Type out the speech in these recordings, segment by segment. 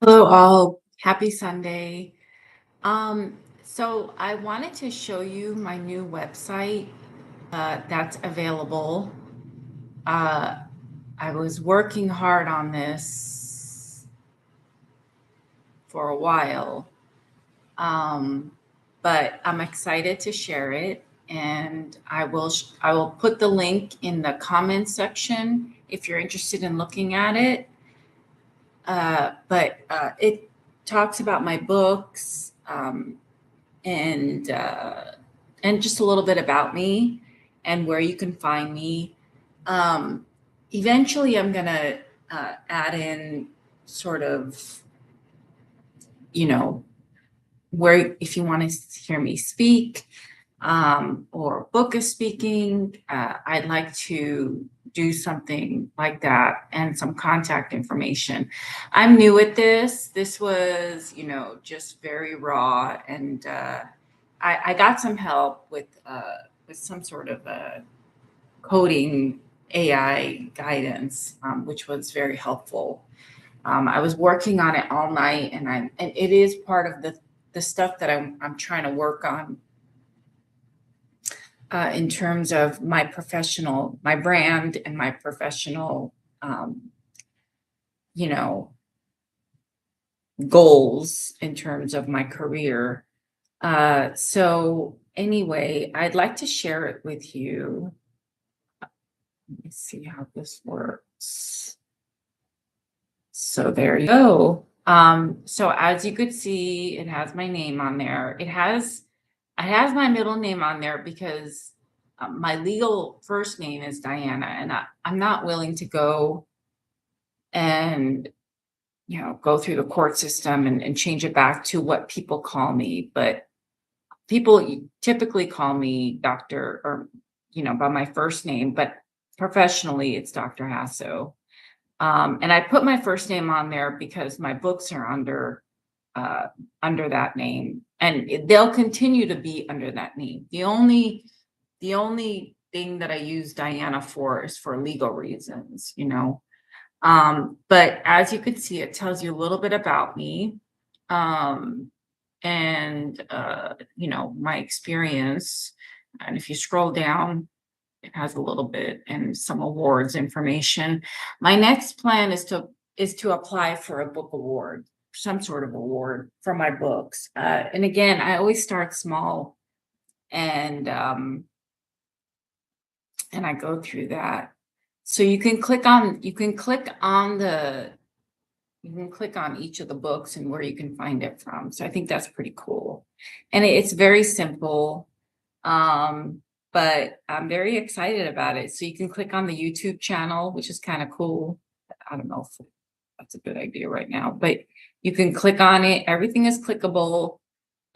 Hello, all. Happy Sunday. So I wanted to show you my new website that's available. Uh, I was working hard on this for a while, um, but I'm excited to share it, and I will put the link in the comments section if you're interested in looking at it. But it talks about my books. And uh, and just a little bit about me and where you can find me. Um, Eventually, I'm gonna add in sort of, you know, where if you want to hear me speak or book a speaking, I'd like to do something like that and some contact information. I'm new at this. This was, just very raw, and I got some help with some sort of coding AI guidance, which was very helpful. I was working on it all night, and it is part of the stuff that I'm trying to work on in terms of my brand and my professional, um, you know, goals in terms of my career. So anyway, I'd like to share it with you. Let me see how this works. So there you go. So as you could see, it has my name on there. It has my middle name on there because my legal first name is Diana, and I'm not willing to go and go through the court system and change it back to what people call me. But people typically call me Doctor, or by my first name, but professionally it's Dr. Hasso. And I put my first name on there because my books are uh, under that name, and they'll continue to be under that name. The only thing that I use Diana for is for legal reasons. But as you could see, it tells you a little bit about me, um, and my experience. And if you scroll down, it has a little bit and some awards information. My next plan is to apply for a book award, some sort of award for my books. And again, I always start small, and I go through that. So you can click on each of the books and where you can find it from. So I think that's pretty cool. And it's very simple. But I'm very excited about it. So you can click on the YouTube channel, which is kind of cool. I don't know if that's a good idea right now, but you can click on it. Everything is clickable.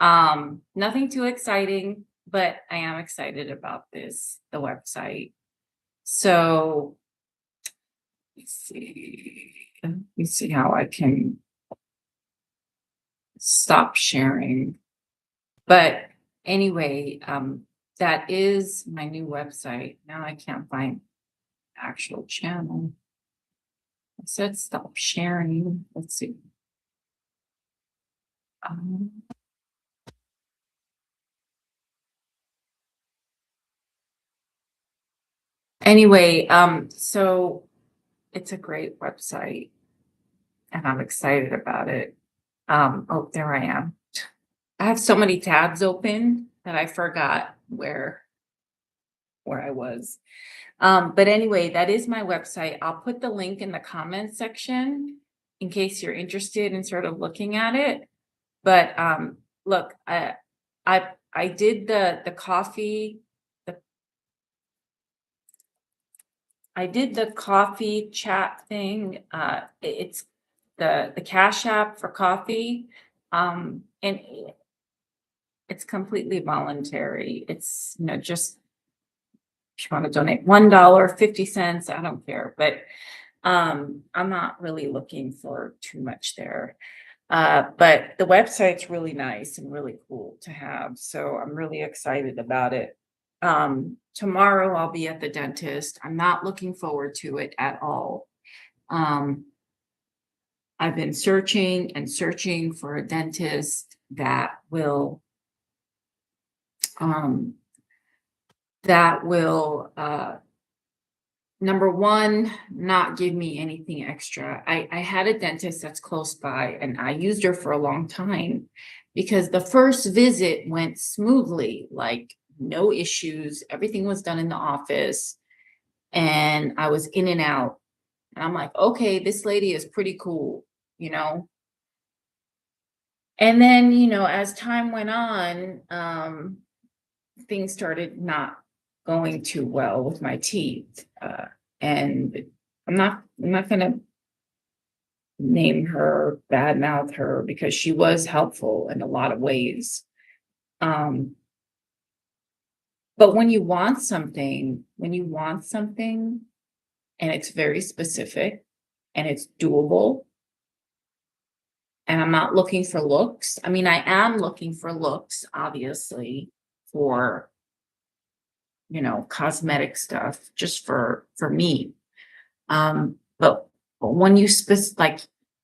Nothing too exciting, but I am excited about the website. So let me see how I can stop sharing. But anyway, that is my new website. Now I can't find the actual channel. I said stop sharing. Let's see. Anyway, so it's a great website, and I'm excited about it. Oh, there I am. I have so many tabs open that I forgot where I was. But anyway, that is my website. I'll put the link in the comments section in case you're interested in sort of looking at it. But look, I did the coffee. I did the coffee chat thing. It's the Cash App for coffee, and it's completely voluntary. It's just if you want to donate $1, 50 cents, I don't care. But I'm not really looking for too much there. But the website's really nice and really cool to have. So I'm really excited about it. Tomorrow I'll be at the dentist. I'm not looking forward to it at all. Um, I've been searching and searching for a dentist that will um, number one, not give me anything extra. I had a dentist that's close by, and I used her for a long time because the first visit went smoothly, like no issues. Everything was done in the office, and I was in and out. And I'm like, okay, this lady is pretty cool, you know? And then, as time went on, things started not going too well with my teeth. And I'm not gonna name her, badmouth her, because she was helpful in a lot of ways. Um, but when you want something and it's very specific and it's doable, and I'm not looking for looks. I mean, I am looking for looks, obviously, for cosmetic stuff, just for me. But when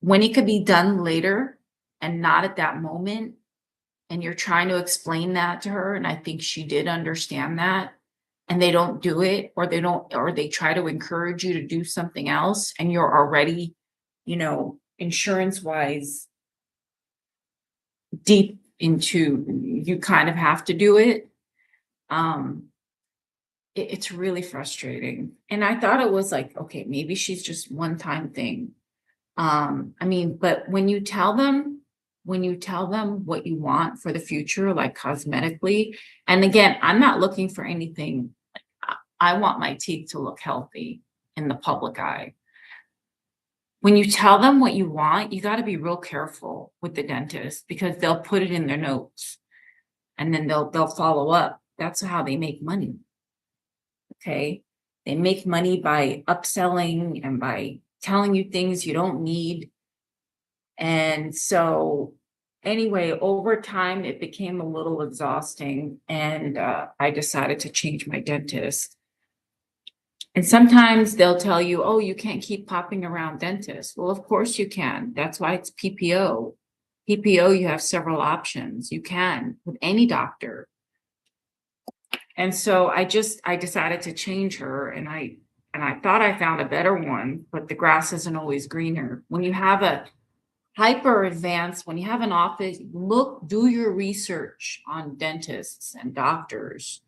when it could be done later and not at that moment, and you're trying to explain that to her, and I think she did understand that, and they don't do it, or they try to encourage you to do something else, and you're already, insurance wise deep into, you kind of have to do it. Um, it's really frustrating. And I thought it was like, okay, maybe she's just one time thing. I mean, but when you tell them what you want for the future, like cosmetically, and again, I'm not looking for anything. I want my teeth to look healthy in the public eye. When you tell them what you want, you got to be real careful with the dentist, because they'll put it in their notes and then they'll follow up. That's how they make money. Okay. They make money by upselling and by telling you things you don't need. And so anyway, over time, it became a little exhausting, and I decided to change my dentist. And sometimes they'll tell you, oh, you can't keep popping around dentists. Well, of course you can. That's why it's PPO. PPO, you have several options. You can with any doctor. And so I decided to change her, and I thought I found a better one, but the grass isn't always greener. When you have a hyper advanced, when you have an office, do your research on dentists and doctors.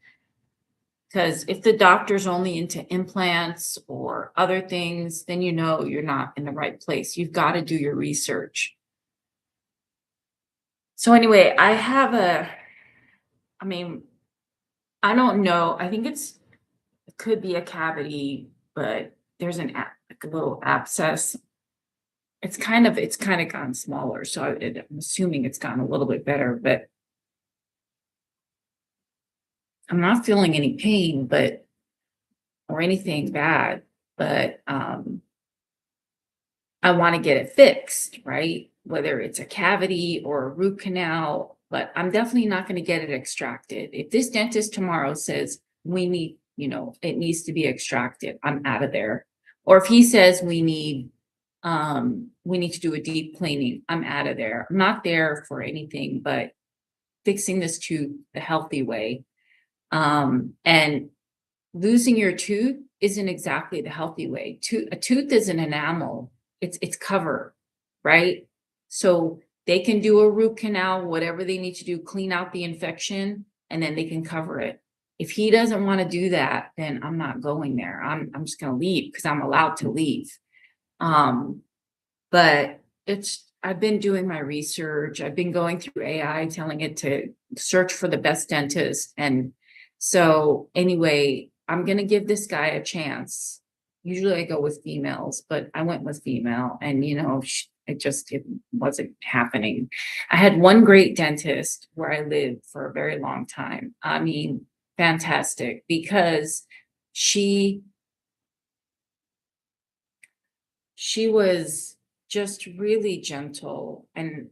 Because if the doctor's only into implants or other things, then you're not in the right place. You've got to do your research. So anyway, I mean, I don't know. I think it could be a cavity, but there's like a little abscess. It's kind of gotten smaller, so I'm assuming it's gotten a little bit better, but I'm not feeling any pain, or anything bad, but I want to get it fixed, right? Whether it's a cavity or a root canal, but I'm definitely not going to get it extracted. If this dentist tomorrow says it needs to be extracted, I'm out of there. Or if he says we need to do a deep cleaning, I'm out of there. I'm not there for anything but fixing this tooth the healthy way. And losing your tooth isn't exactly the healthy way. A tooth is an enamel. It's cover, right? So they can do a root canal, whatever they need to do, clean out the infection, and then they can cover it. If he doesn't want to do that, then I'm not going there. I'm just going to leave, because I'm allowed to leave. But I've been doing my research. I've been going through AI, telling it to search for the best dentist. And so anyway, I'm going to give this guy a chance. Usually I go with females, but I went with female, and it wasn't happening. I had one great dentist where I lived for a very long time. I mean, fantastic, because she was just really gentle, and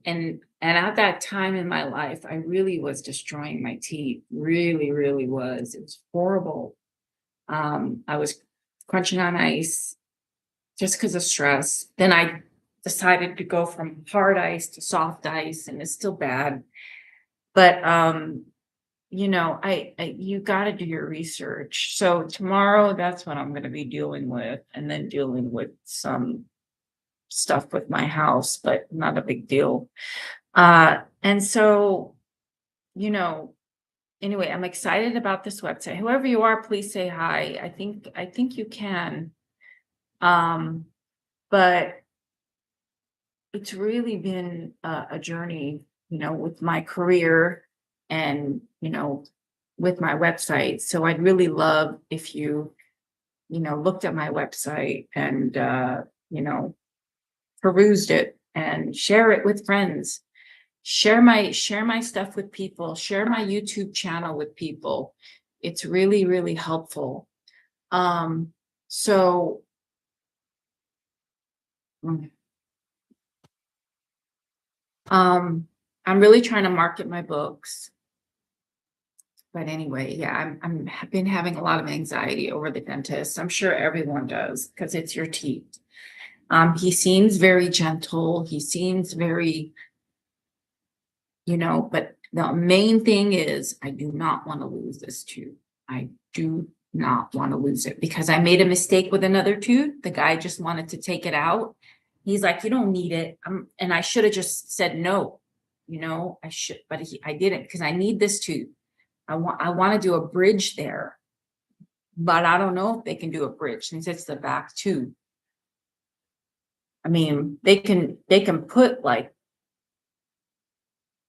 at that time in my life, I really was destroying my teeth. Really, really was. It was horrible. I was crunching on ice just because of stress. Then I decided to go from hard ice to soft ice, and it's still bad. But you got to do your research. So tomorrow, that's what I'm going to be dealing with, and then dealing with some stuff with my house, but not a big deal. And so, you know, anyway, I'm excited about this website. Whoever you are, please say hi. I think you can. But it's really been a journey, with my career and, with my website. So I'd really love if you, looked at my website and, perused it and share it with friends. Share my stuff with people, share my YouTube channel with people. It's really, really helpful. So mm, I'm really trying to market my books. But anyway, yeah, I've been having a lot of anxiety over the dentist. I'm sure everyone does because it's your teeth. He seems very gentle. He seems very, but the main thing is I do not want to lose this tooth. I do not want to lose it because I made a mistake with another tooth. The guy just wanted to take it out. He's like, you don't need it. And I should have just said no, but I didn't because I need this tooth. I want to do a bridge there, but I don't know if they can do a bridge since it's the back tooth. I mean, they can put like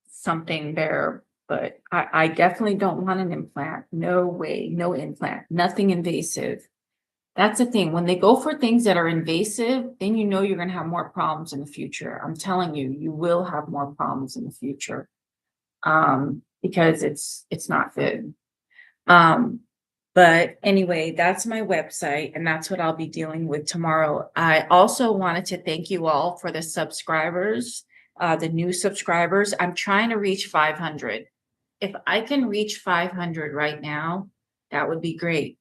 something there, but I definitely don't want an implant. No way, no implant, nothing invasive. That's the thing. When they go for things that are invasive, then you're going to have more problems in the future. I'm telling you, you will have more problems in the future. Because it's not good. But anyway, that's my website, and that's what I'll be dealing with tomorrow. I also wanted to thank you all for the subscribers, the new subscribers. I'm trying to reach 500. If I can reach 500 right now, that would be great.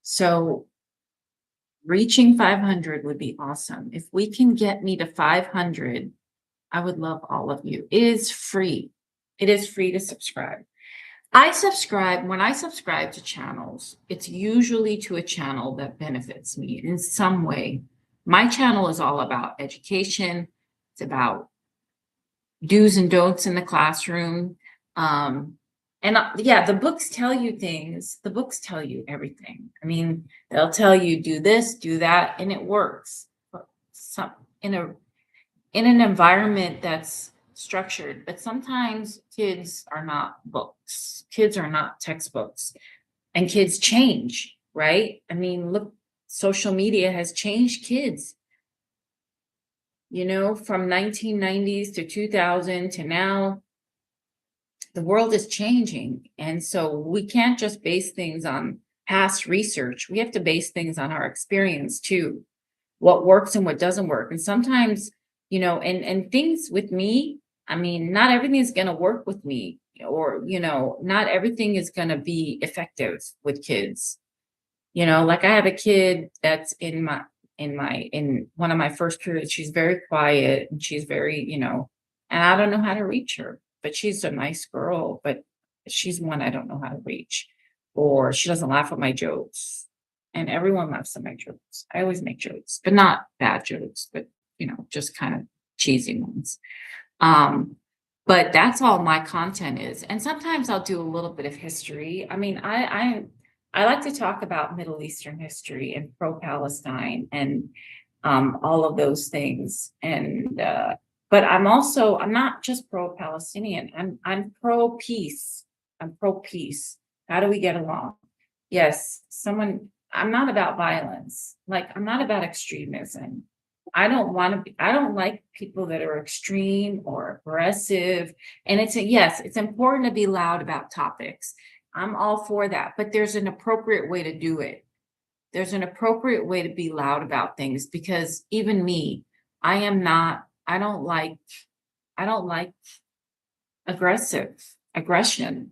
So reaching 500 would be awesome. If we can get me to 500, I would love all of you. It is free. It is free to subscribe. When I subscribe to channels, it's usually to a channel that benefits me in some way. My channel is all about education. It's about do's and don'ts in the classroom. Yeah, the books tell you things. The books tell you everything. I mean, they'll tell you do this, do that, and it works. In an environment that's structured, but sometimes kids are not books. Kids are not textbooks, and kids change, right? I mean, look, social media has changed kids. From 1990s to 2000 to now, the world is changing. And so we can't just base things on past research. We have to base things on our experience too, what works and what doesn't work. And sometimes, and things with me, I mean, not everything is going to work with me, or, not everything is going to be effective with kids. Like I have a kid that's in one of my first periods. She's very quiet and she's very, and I don't know how to reach her, but she's a nice girl, but she's one I don't know how to reach, or she doesn't laugh at my jokes. And everyone laughs at my jokes. I always make jokes, but not bad jokes, but just kind of cheesy ones. But that's all my content is. And sometimes I'll do a little bit of history. I mean, I like to talk about Middle Eastern history and pro-Palestine and all of those things. And but I'm not just pro-Palestinian. I'm pro-peace. I'm pro-peace. How do we get along? Yes, I'm not about violence. Like, I'm not about extremism. I don't like people that are extreme or aggressive. And it's important to be loud about topics. I'm all for that, but there's an appropriate way to do it. There's an appropriate way to be loud about things, because even me, I don't like aggression.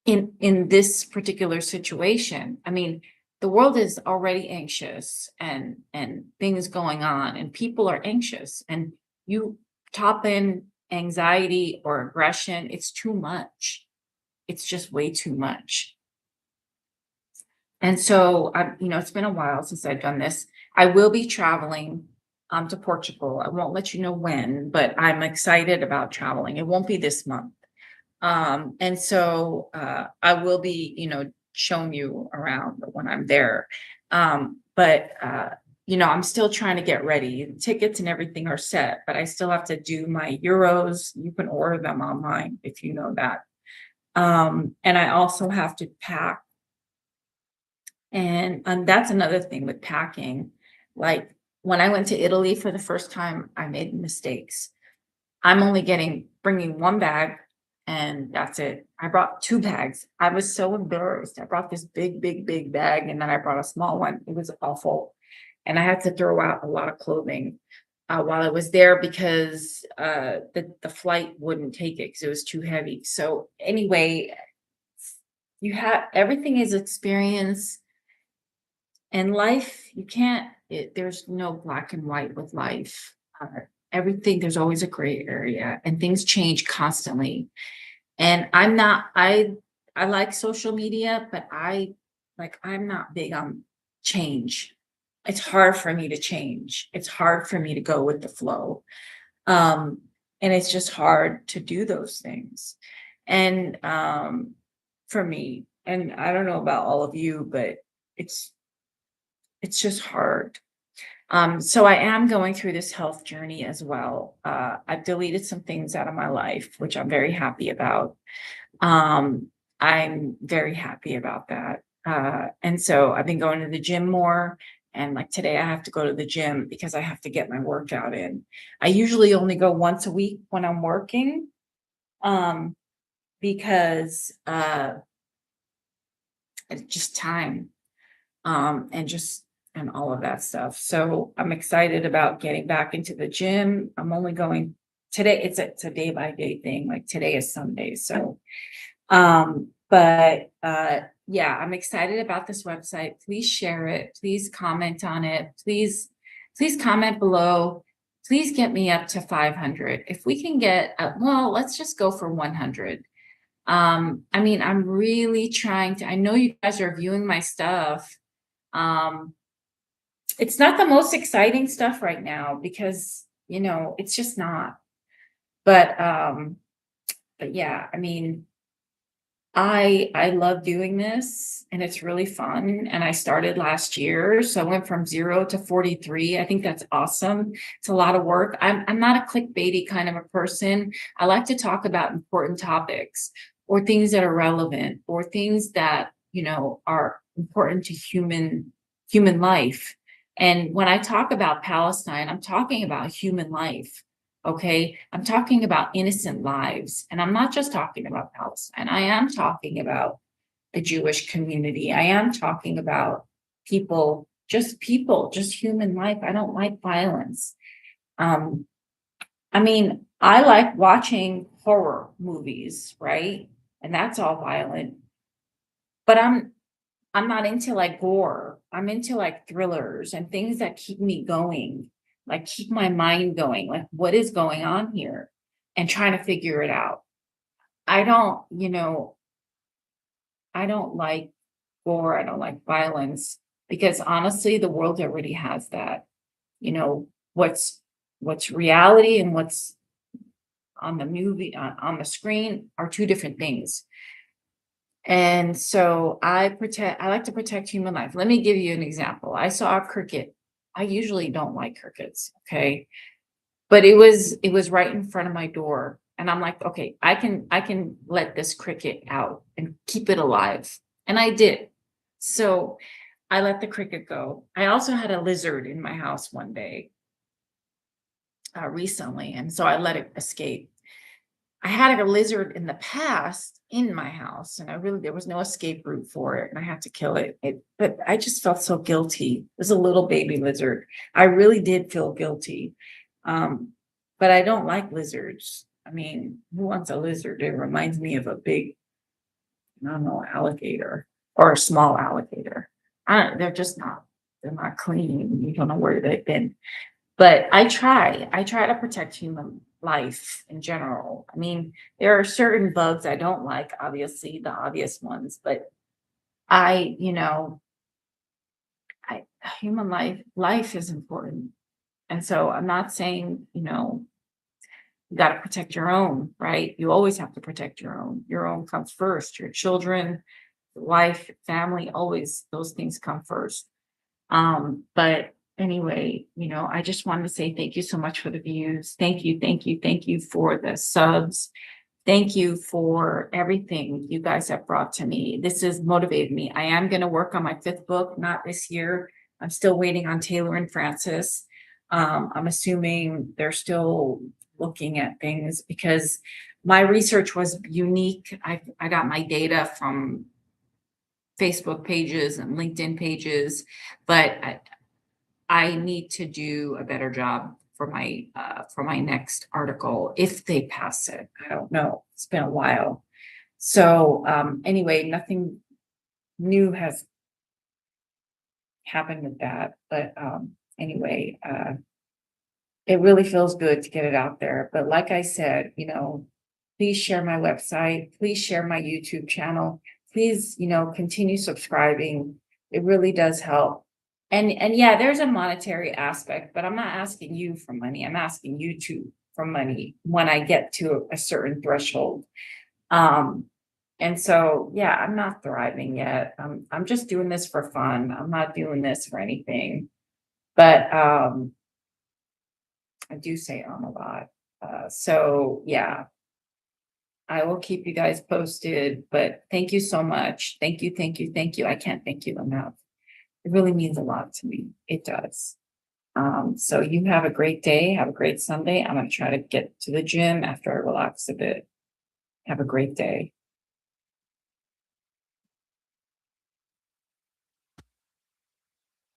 In this particular situation. I mean, the world is already anxious, and things going on, and people are anxious, and you top in anxiety or aggression, it's too much. It's just way too much. And so it's been a while since I've done this. I will be traveling to Portugal. I won't let you know when, but I'm excited about traveling. It won't be this month. And so I will be, showing you around when I'm there. But I'm still trying to get ready. Tickets and everything are set, but I still have to do my euros. You can order them online if you know that. And I also have to pack. And that's another thing with packing. Like when I went to Italy for the first time, I made mistakes. I'm only bringing one bag, and that's it. I brought two bags. I was so embarrassed. I brought this big, big, big bag, and then I brought a small one. It was awful. And I had to throw out a lot of clothing while I was there because the flight wouldn't take it because it was too heavy. So anyway, everything is experience. And life, there's no black and white with life. Everything, there's always a gray area, and things change constantly. And I like social media, but I'm not big on change. It's hard for me to change. It's hard for me to go with the flow. And it's just hard to do those things. And for me, and I don't know about all of you, but it's just hard. So I am going through this health journey as well. I've deleted some things out of my life, which I'm very happy about. I'm very happy about that. And so I've been going to the gym more. And like today, I have to go to the gym because I have to get my workout in. I usually only go once a week when I'm working, because it's just time, and all of that stuff. So I'm excited about getting back into the gym. I'm only going today. It's a day by day thing. Like today is Sunday. So, yeah, I'm excited about this website. Please share it. Please comment on it. Please comment below. Please get me up to 500. If we can get, let's just go for 100. I'm really trying to, I know you guys are viewing my stuff. It's not the most exciting stuff right now because, it's just not. But yeah, I love doing this, and it's really fun. And I started last year, so I went from 0 to 43. I think that's awesome. It's a lot of work. I'm not a clickbaity kind of a person. I like to talk about important topics or things that are relevant or things that, are important to human life. And when I talk about Palestine, I'm talking about human life. Okay. I'm talking about innocent lives. And I'm not just talking about Palestine. I am talking about the Jewish community. I am talking about people, just human life. I don't like violence. I like watching horror movies, right? And that's all violent. But I'm not into like gore. I'm into like thrillers and things that keep me going, like keep my mind going, like what is going on here and trying to figure it out. I don't, I don't like gore. I don't like violence because honestly, the world already has that. What's reality and what's on the movie, on the screen are two different things. And so I like to protect human life. Let me give you an example. I saw a cricket. I usually don't like crickets, okay? But it was right in front of my door. And I'm like, okay, I can let this cricket out and keep it alive. And I did. So I let the cricket go. I also had a lizard in my house one day recently, and so I let it escape. I had a lizard in the past in my house, and there was no escape route for it, and I had to kill it. But I just felt so guilty. It was a little baby lizard. I really did feel guilty. But I don't like lizards. Who wants a lizard? It reminds me of a big, I don't know, alligator or a small alligator. they're just not, they're not clean. You don't know where they've been. But I try to protect human life in general. I mean, there are certain bugs I don't like, obviously, the obvious ones, but I, you know, I human life is important. And so I'm not saying, you got to protect your own, right? You always have to protect your own. Your own comes first. Your children, wife, family, always those things come first. But anyway, I just wanted to say thank you so much for the views. Thank you, thank you, thank you for the subs. Thank you for everything you guys have brought to me. This has motivated me. I am going to work on my fifth book, not this year. I'm still waiting on Taylor and Francis. I'm assuming they're still looking at things because my research was unique. I got my data from Facebook pages and LinkedIn pages, but I need to do a better job for my next article if they pass it. I don't know. It's been a while. So anyway, nothing new has happened with that. But anyway, it really feels good to get it out there. But like I said, please share my website. Please share my YouTube channel. Please, continue subscribing. It really does help. And yeah, there's a monetary aspect, but I'm not asking you for money. I'm asking YouTube for money when I get to a certain threshold. And so, yeah, I'm not thriving yet. I'm just doing this for fun. I'm not doing this for anything. But I do say a lot. So yeah, I will keep you guys posted. But thank you so much. Thank you, thank you, thank you. I can't thank you enough. It really means a lot to me. It does. So you have a great day. Have a great Sunday. I'm going to try to get to the gym after I relax a bit. Have a great day.